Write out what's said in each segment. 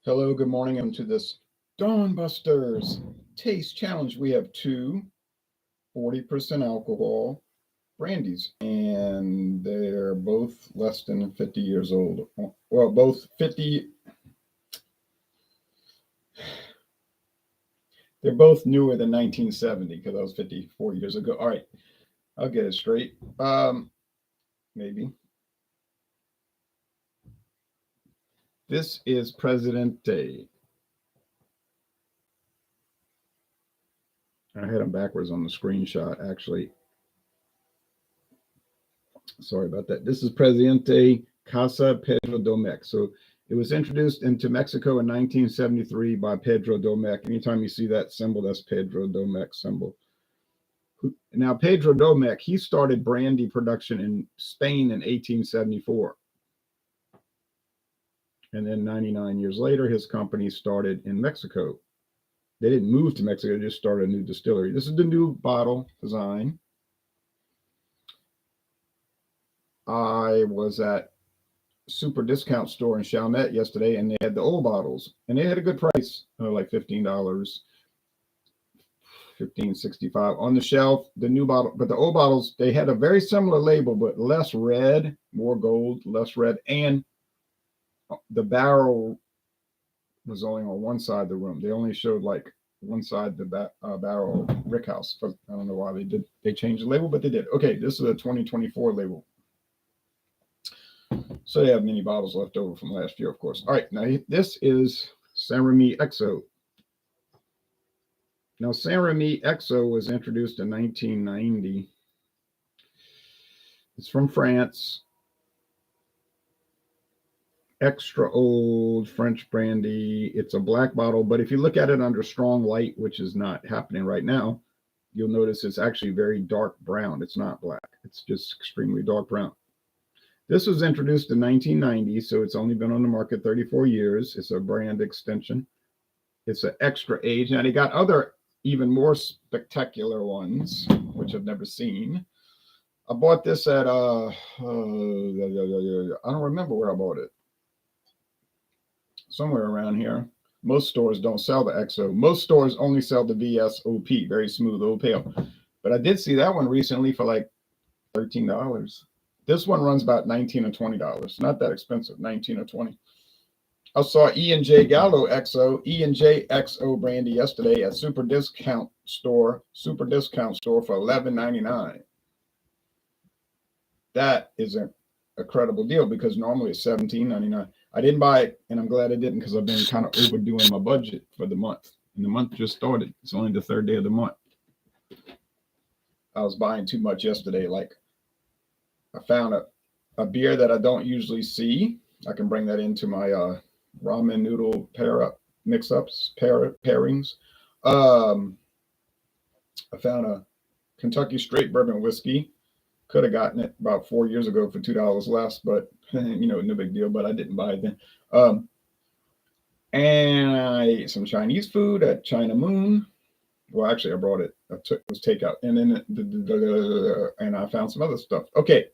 Hello, good morning, and to this Dawn Busters Taste Challenge. We have two 40% alcohol brandies, and they're both less than 50 years old. Well, both 50, they're both newer than 1970 because that was 54 years ago. All right, I'll get it straight. Maybe. This is Presidente. I had them backwards on the screenshot, actually. Sorry about that. This is Presidente Casa Pedro Domecq. So it was introduced into Mexico in 1973 by Pedro Domecq. Anytime you see that symbol, that's Pedro Domecq symbol. Now, Pedro Domecq, he started brandy production in Spain in 1874. And then 99 years later, his company started in Mexico. They didn't move to Mexico, they just started a new distillery. This is the new bottle design. I was at super discount store in Chalmette yesterday, and they had the old bottles, and they had a good price, like $15, $15.65 on the shelf. The new bottle, but the old bottles, they had a very similar label, but less red, more gold, less red, and the barrel was only on one side of the room. They only showed like one side of the barrel rickhouse. I don't know why they changed the label, but they did. Okay, this is a 2024 label. So they have many bottles left over from last year, of course. All right, now this is St-Rémy XO. Now, St-Rémy XO was introduced in 1990. It's from France. Extra old French brandy. It's a black bottle, but if you look at it under strong light, which is not happening right now, you'll notice it's actually very dark brown. It's not black. It's just extremely dark brown. This was introduced in 1990, so it's only been on the market 34 years. It's a brand extension. It's an extra age. Now, they got other even more spectacular ones, which I've never seen. I bought this at, I don't remember where I bought it. Somewhere around here. Most stores don't sell the XO. Most stores only sell the VSOP, very smooth old pale. But I did see that one recently for like $13. This one runs about $19 or $20. Not that expensive, 19 or 20. I saw E&J Gallo XO, E&J XO brandy yesterday at super discount store for $11.99. That is a credible deal because normally it's $17.99. I didn't buy it, and I'm glad I didn't because I've been kind of overdoing my budget for the month. And the month just started. It's only the third day of the month. I was buying too much yesterday. Like, I found a beer that I don't usually see. I can bring that into my ramen noodle pairings. I found a Kentucky straight bourbon whiskey. Could have gotten it about 4 years ago for $2 less, but no big deal. But I didn't buy it then. And I ate some Chinese food at China Moon. Well, actually, I brought it. It was takeout, and then and I found some other stuff. Okay.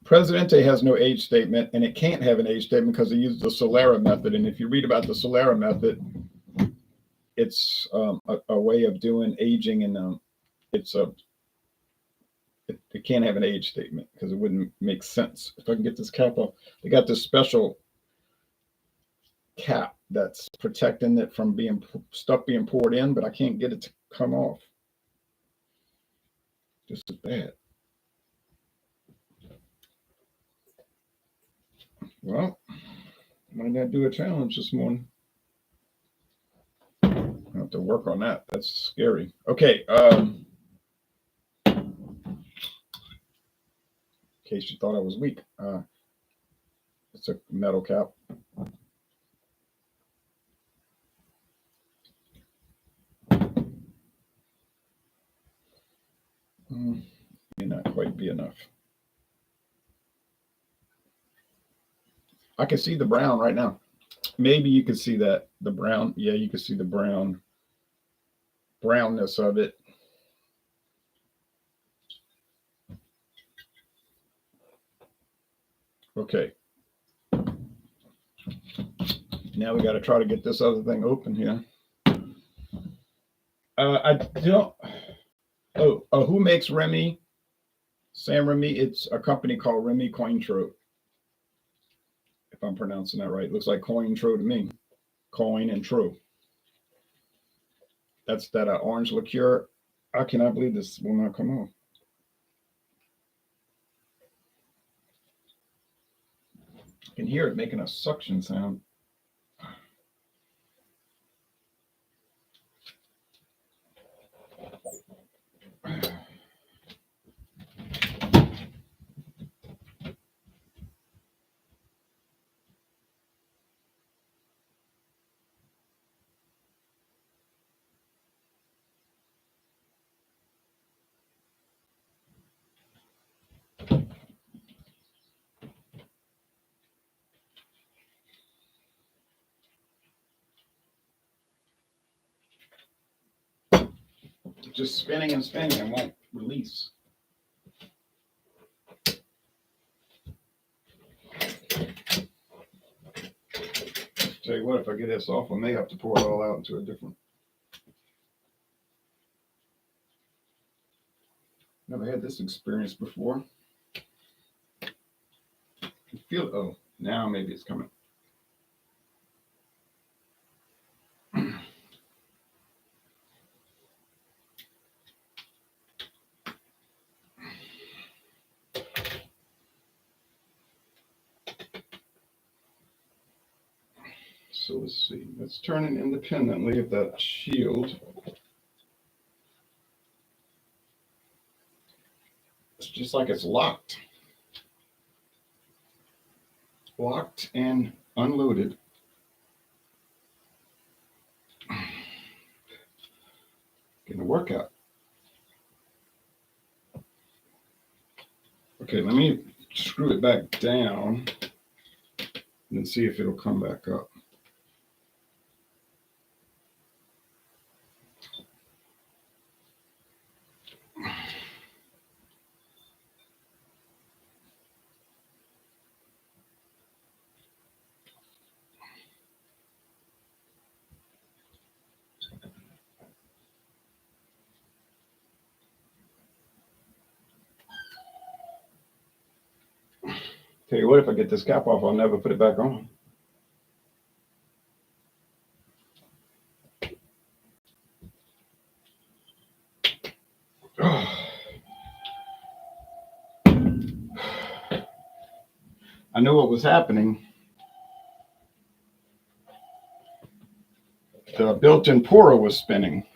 Presidente has no age statement, and it can't have an age statement because they use the Solera method. And if you read about the Solera method, it's a way of doing aging, and it can't have an age statement because it wouldn't make sense. If I can get this cap off, they got this special cap that's protecting it from stuff being poured in, but I can't get it to come off. This is bad. Well, might not do a challenge this morning. I have to work on that. That's scary. Okay. In case you thought I was weak, it's a metal cap. May not quite be enough. I can see the brown right now. Maybe you can see that, the brown. Yeah, you can see the brownness of it. Okay. Now we got to try to get this other thing open here. I don't. Who makes Remy? St-Rémy. It's a company called Rémy-Cointreau. If I'm pronouncing that right, looks like Cointreau to me. Coin and true. That's that orange liqueur. I cannot believe this will not come off. I can hear it making a suction sound. Just spinning and spinning and won't release. Tell you what, if I get this off, I may have to pour it all out into a different. Never had this experience before. I feel, oh, now maybe it's coming. So let's see. Let's turn it independently of that shield. It's just like it's locked. Locked and unloaded. Getting a workout. Okay, let me screw it back down and see if it'll come back up. Tell you what, if I get this cap off, I'll never put it back on. I knew what was happening. The built-in pourer was spinning.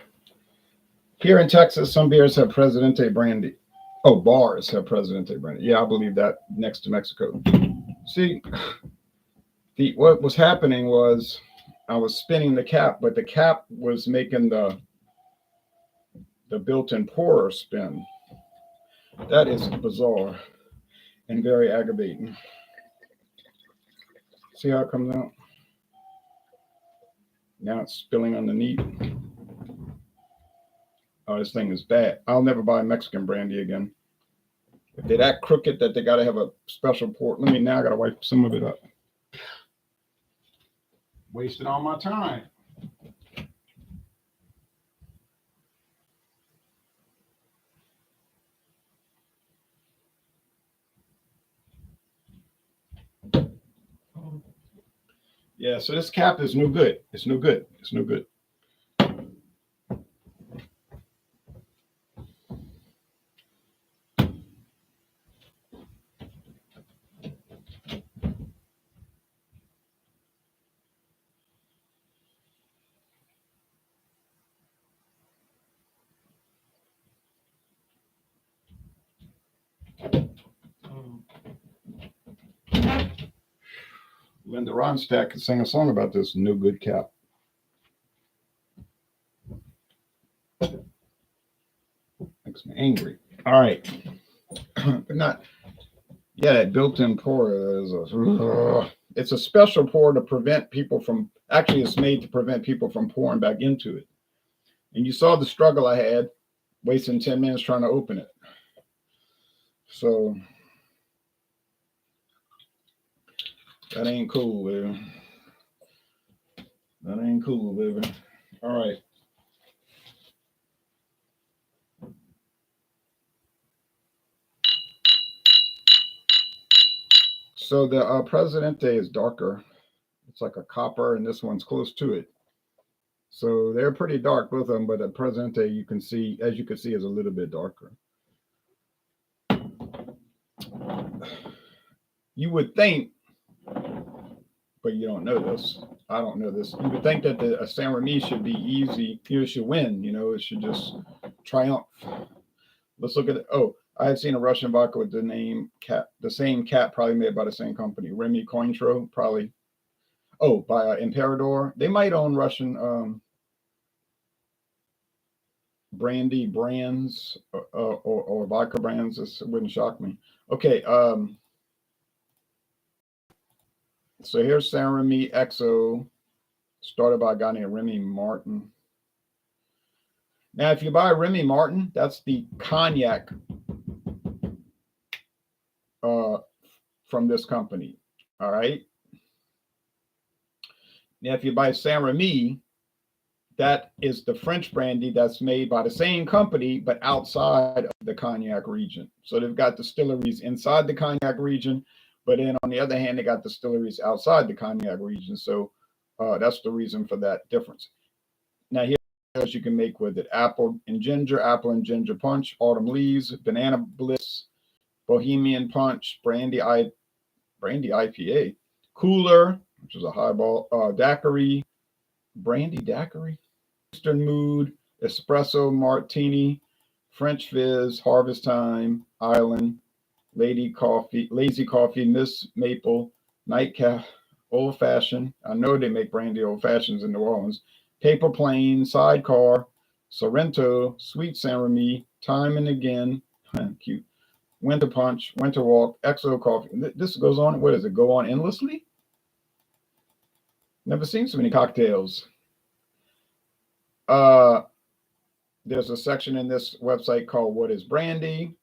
Here in Texas, some beers have Presidente brandy. Oh, bars have Presidente brandy. Yeah, I believe that next to Mexico. See, what was happening was I was spinning the cap, but the cap was making the built-in pourer spin. That is bizarre and very aggravating. See how it comes out? Now it's spilling underneath. Oh, this thing is bad. I'll never buy Mexican brandy again. If they're that crooked that they got to have a special port. I got to wipe some of it up. Wasted all my time. Yeah, so this cap is no good. It's no good. It's no good. Linda Ronstadt could sing a song about this no good cap. Makes me angry. All right. But not, yeah, that built-in pour is it's a special pour to prevent people from, actually it's made to prevent people from pouring back into it. And you saw the struggle I had, wasting 10 minutes trying to open it. So That ain't cool, baby. That ain't cool, baby. All right. So the Presidente is darker. It's like a copper, and this one's close to it. So they're pretty dark, both of them. But the Presidente, you can see, as you can see, is a little bit darker. You would think, but you don't know this. I don't know this. You would think that the St-Rémy should be easy. You should win. It should just triumph. Let's look at it. Oh, I had seen a Russian vodka with the name cat, the same cat, probably made by the same company, Rémy-Cointreau, probably. Oh, by Imperador. They might own Russian brandy brands or vodka brands. This wouldn't shock me. Okay. So here's St-Rémy XO, started by a guy named Remy Martin. Now, if you buy Remy Martin, that's the cognac from this company. All right. Now, if you buy St-Rémy, that is the French brandy that's made by the same company, but outside of the cognac region. So they've got distilleries inside the cognac region, but then on the other hand, they got distilleries outside the cognac region. So that's the reason for that difference. Now, here's you can make with it: apple and ginger punch, autumn leaves, banana bliss, bohemian punch, brandy IPA, cooler, which is a highball, daiquiri, brandy daiquiri, Eastern mood, espresso martini, French fizz, harvest time, island, lazy coffee, Miss Maple, nightcap, old fashioned. I know they make brandy old fashions in New Orleans. Paper plane, sidecar, Sorrento, sweet St-Rémy, time and again, cute. Winter punch, winter walk, XO coffee. This goes on. What does it go on endlessly? Never seen so many cocktails. There's a section in this website called "What is Brandy?"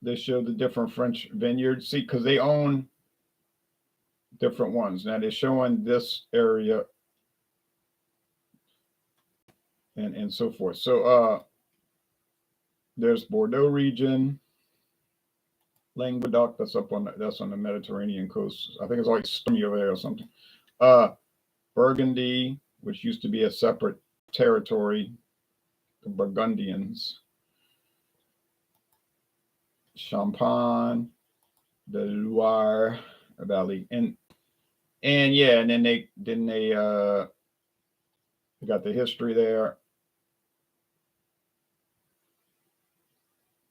They show the different French vineyards. See, because they own different ones. Now they're showing this area and so forth. So there's Bordeaux region, Languedoc. That's on the Mediterranean coast. I think it's like stormy over there or something. Burgundy, which used to be a separate territory, the Burgundians. Champagne, the Loire Valley, and yeah, and then they got the history there,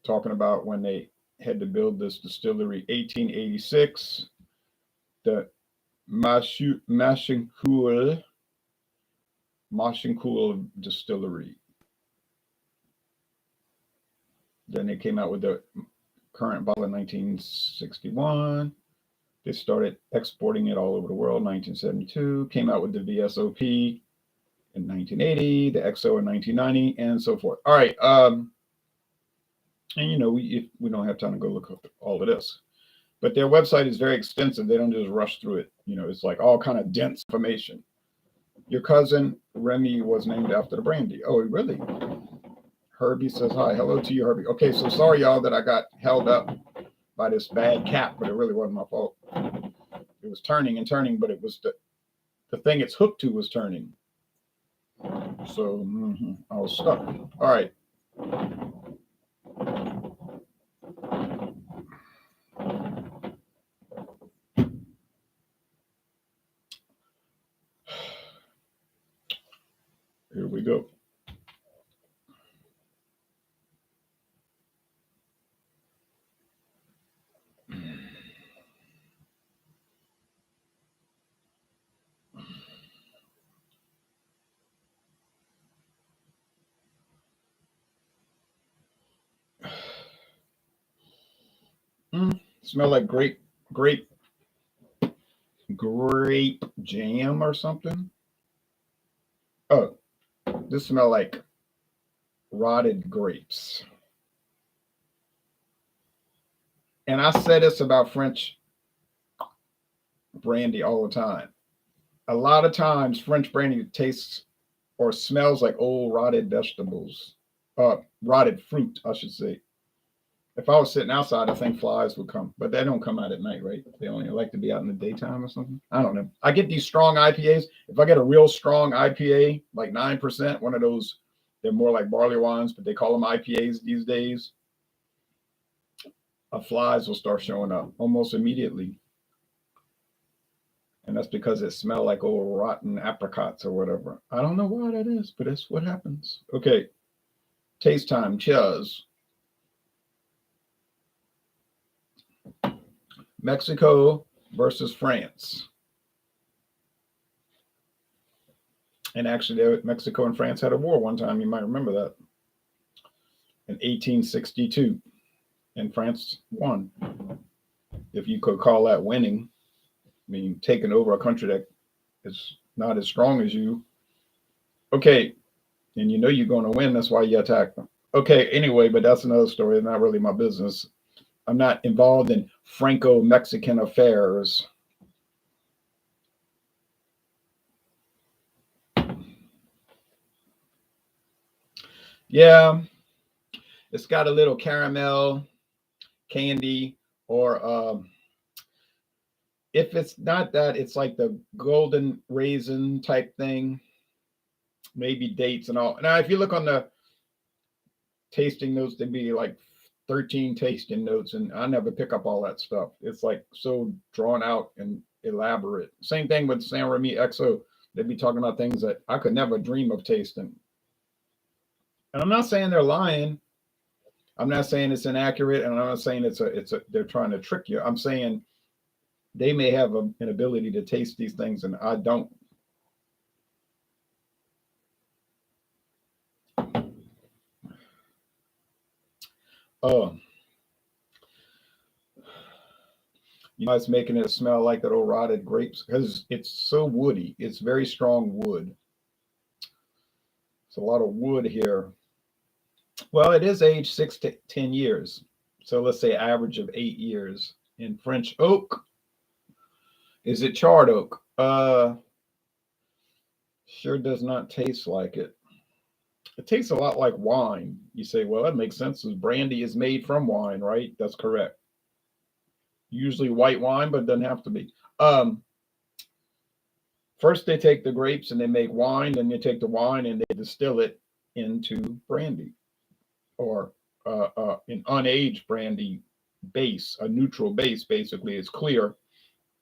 talking about when they had to build this distillery, 1886, the Machincoul distillery. Then they came out with the current bottle in 1961. They started exporting it all over the world, 1972. Came out with the VSOP in 1980, the XO in 1990, and so forth. All right. And we don't have time to go look up all of this, but their website is very extensive. They don't just rush through it. It's like all kind of dense information. Your cousin Remy was named after the brandy. Oh, really? Herbie says hi. Hello to you, Herbie. Okay, so sorry, y'all, that I got held up by this bad cat, but it really wasn't my fault. It was turning and turning, but it was the thing it's hooked to was turning. So I was stuck. All right. Here we go. Smell like grape jam or something. Oh, this smell like rotted grapes. And I say this about French brandy all the time. A lot of times, French brandy tastes or smells like old rotted vegetables, rotted fruit, I should say. If I was sitting outside, I think flies would come, but they don't come out at night, right? They only like to be out in the daytime or something. I don't know. I get these strong IPAs. If I get a real strong IPA, like 9%, one of those, they're more like barley wines, but they call them IPAs these days. Flies will start showing up almost immediately. And that's because it smells like old rotten apricots or whatever. I don't know why that is, but it's what happens. Okay. Taste time. Cheers. Mexico versus France. And actually, Mexico and France had a war one time. You might remember that. In 1862. And France won. If you could call that winning. I mean, taking over a country that is not as strong as you. Okay. And you know you're going to win. That's why you attack them. Okay. Anyway, but that's another story. It's not really my business. I'm not involved in Franco-Mexican affairs. Yeah, it's got a little caramel, candy, or if it's not that, it's like the golden raisin type thing, maybe dates and all. Now, if you look on the tasting notes, there'd be like 13 tasting notes, and I never pick up all that stuff. It's like so drawn out and elaborate. Same thing with St-Rémy XO. They'd be talking about things that I could never dream of tasting. And I'm not saying they're lying. I'm not saying it's inaccurate, and I'm not saying they're trying to trick you. I'm saying they may have an ability to taste these things, and I don't. You know, it's making it smell like that old rotted grapes because it's so woody. It's very strong wood. It's a lot of wood here. Well, it is aged 6 to 10 years. So let's say average of 8 years. In French oak, is it charred oak? Sure does not taste like it. It tastes a lot like wine. You say, well, that makes sense because brandy is made from wine, right? That's correct. Usually white wine, but it doesn't have to be. First, they take the grapes and they make wine. Then they take the wine and they distill it into brandy, or an unaged brandy base, a neutral base. Basically, it's clear,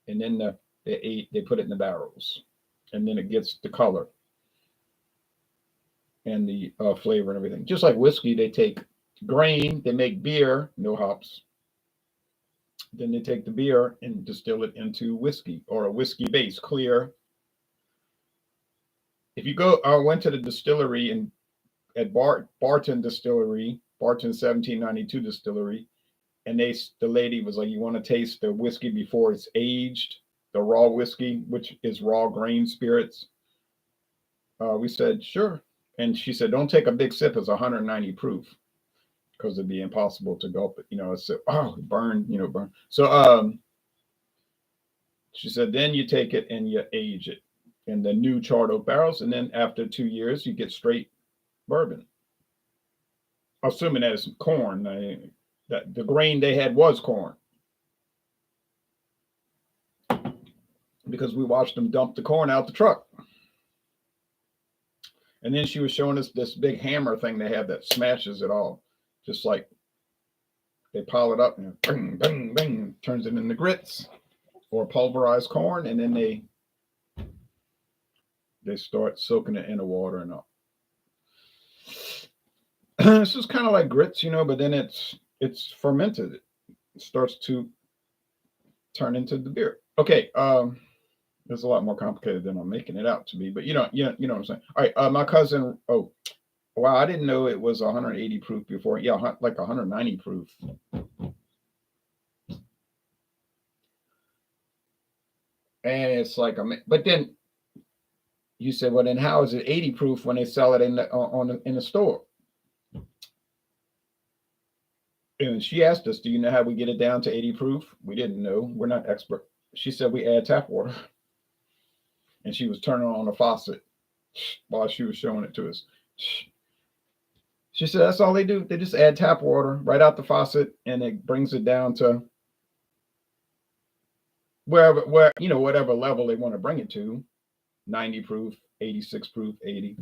and then they put it in the barrels, and then it gets the color and the flavor and everything. Just like whiskey, they take grain, they make beer, no hops. Then they take the beer and distill it into whiskey, or a whiskey base, clear. If you go, I went to the distillery and at Barton Distillery, Barton 1792 Distillery, and the lady was like, "You want to taste the whiskey before it's aged, the raw whiskey, which is raw grain spirits?" We said, "Sure," and she said, "Don't take a big sip. It's 190 proof." Because it'd be impossible to go, but it's burn. So she said, then you take it and you age it in the new charred oak barrels, and then after 2 years, you get straight bourbon. Assuming that it's corn, that the grain they had was corn, because we watched them dump the corn out the truck. And then she was showing us this big hammer thing they have that smashes it all. Just like they pile it up and bang, bang, bang, turns it into grits or pulverized corn, and then they start soaking it in the water and all. This is kind of like grits, but then it's fermented. It starts to turn into the beer. Okay, it's a lot more complicated than I'm making it out to be, but you know what I'm saying. All right, my cousin. Oh, wow, I didn't know it was 180 proof before. Yeah, like 190 proof. And it's like, but then you said, well, then how is it 80 proof when they sell it in the store? And she asked us, do you know how we get it down to 80 proof? We didn't know. We're not expert. She said we add tap water. And she was turning on the faucet while she was showing it to us. She said that's all they do. They just add tap water right out the faucet, and it brings it down to whatever level they want to bring it to, 90 proof, 86 proof, 80.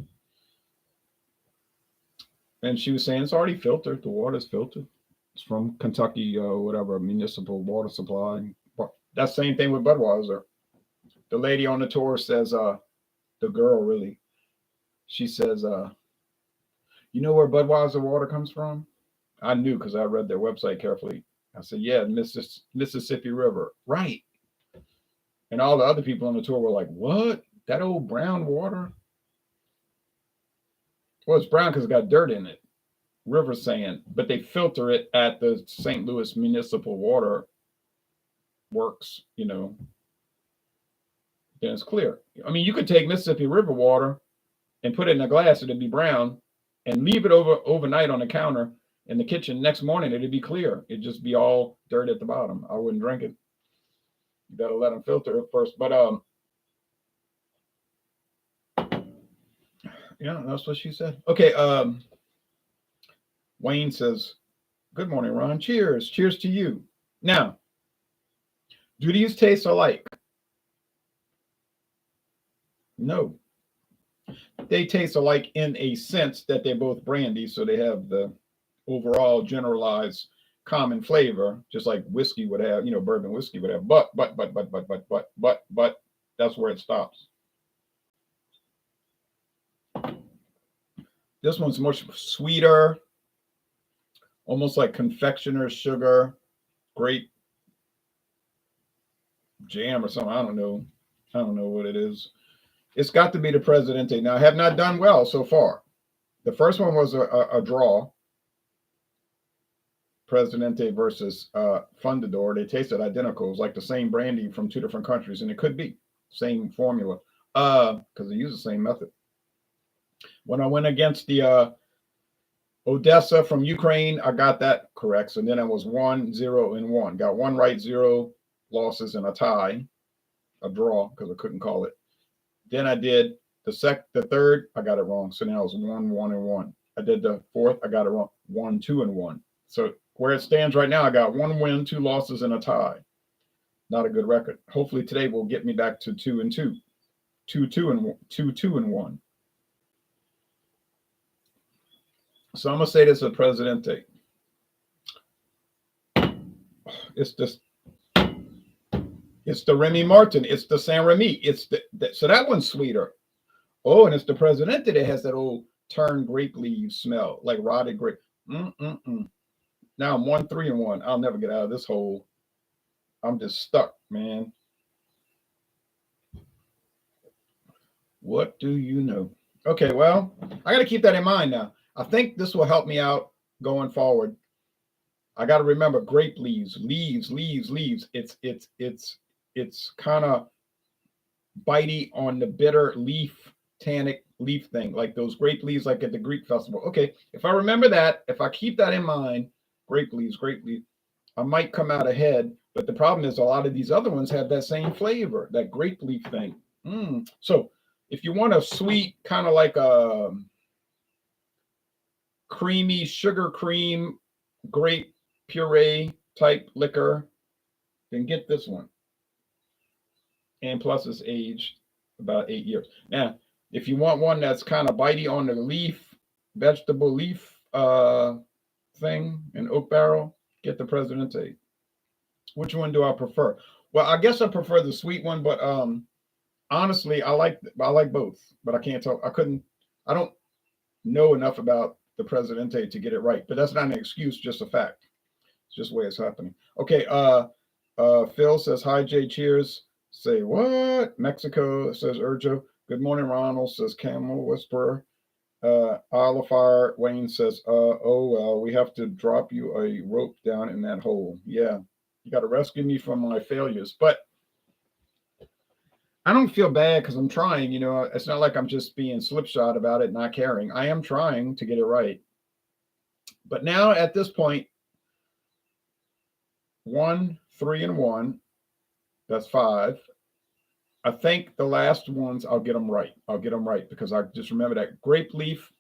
And she was saying it's already filtered. The water's filtered. It's from Kentucky, whatever, municipal water supply. That same thing with Budweiser. The lady on the tour says, the girl really, she says, you know where Budweiser water comes from? I knew because I read their website carefully. I said, yeah, Mississippi River. Right. And all the other people on the tour were like, what? That old brown water? Well, it's brown because it got dirt in it. River sand. But they filter it at the St. Louis Municipal Water Works, then it's clear. I mean, you could take Mississippi River water and put it in a glass, it'd be brown, and leave it overnight on the counter in the kitchen. Next morning, it'd be clear. It'd just be all dirt at the bottom. I wouldn't drink it. You better let them filter it first. But yeah, that's what she said. Okay. Wayne says, good morning, Ron. Cheers. Cheers to you. Now, do these taste alike? No. They taste alike in a sense that they're both brandy, so they have the overall generalized common flavor, just like whiskey would have, bourbon whiskey would have. But that's where it stops. This one's much sweeter, almost like confectioner's sugar, grape jam or something. I don't know what it is. It's got to be the Presidente. Now, I have not done well so far. The first one was a draw. Presidente versus Fundador. They tasted identical. It was like the same brandy from two different countries, and it could be same formula because they use the same method. When I went against the Odessa from Ukraine, I got that correct. So then I was 1-0 and 1. Got one right, 0 losses, and a tie, a draw because I couldn't call it. Then I did the third, I got it wrong. So now it was 1-1 and 1. I did the fourth, I got it wrong. 1-2 and 1. So where it stands right now, I got 1 win, 2 losses, and a tie. Not a good record. Hopefully today will get me back to 2-2. 2-2 and 1. So I'm gonna say this at Presidente. It's the Remy Martin. It's the St-Rémy. So that one's sweeter. Oh, and it's the Presidente that has that old turned grape leaf smell, like rotted grape. Now I'm 1-3 and 1. I'll never get out of this hole. I'm just stuck, man. What do you know? Okay, well, I got to keep that in mind now. I think this will help me out going forward. I got to remember grape leaves. It's kind of bitey on the bitter leaf, tannic leaf thing, like those grape leaves like at the Greek festival. Okay, if I remember that, if I keep that in mind, grape leaves, I might come out ahead. But the problem is a lot of these other ones have that same flavor, that grape leaf thing. So if you want a sweet, kind of like a creamy sugar cream grape puree type liquor, then get this one. And plus it's aged about 8 years. Now, if you want one that's kind of bitey on the leaf, vegetable leaf thing, an oak barrel, get the Presidente. Which one do I prefer? Well, I guess I prefer the sweet one, but honestly, I like both, but I can't tell. I don't know enough about the Presidente to get it right, but that's not an excuse, just a fact. It's just the way it's happening. Okay, Phil says, hi, Jay, cheers. Say what? Mexico, says Urjo. Good morning, Ronald, says Camel Whisperer. Oliver Wayne says, oh, well, we have to drop you a rope down in that hole. Yeah, you got to rescue me from my failures. But I don't feel bad because I'm trying, it's not like I'm just being slipshod about it, not caring. I am trying to get it right. But now at this point, 1, 3, and 1. That's 5. I think the last ones, I'll get them right. I'll get them right because I just remember that grape leaf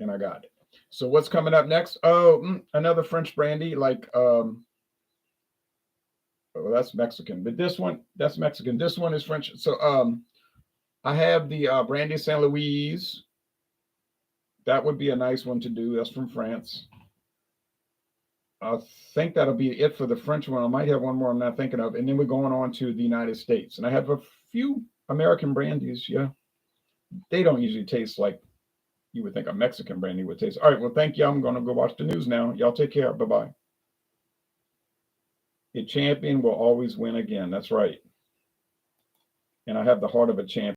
and I got it. So what's coming up next? Oh, another French brandy, like well, that's Mexican, but this one, that's Mexican. This one is French. So I have the brandy Saint Louis. That would be a nice one to do. That's from France. I think that'll be it for the French one. I might have one more I'm not thinking of, and then we're going on to the United States. And I have a few American brandies. Yeah, they don't usually taste like you would think a Mexican brandy would taste. All right, well, thank you. I'm going to go watch the news now. Y'all take care. Bye bye. A champion will always win again. That's right. And I have the heart of a champion.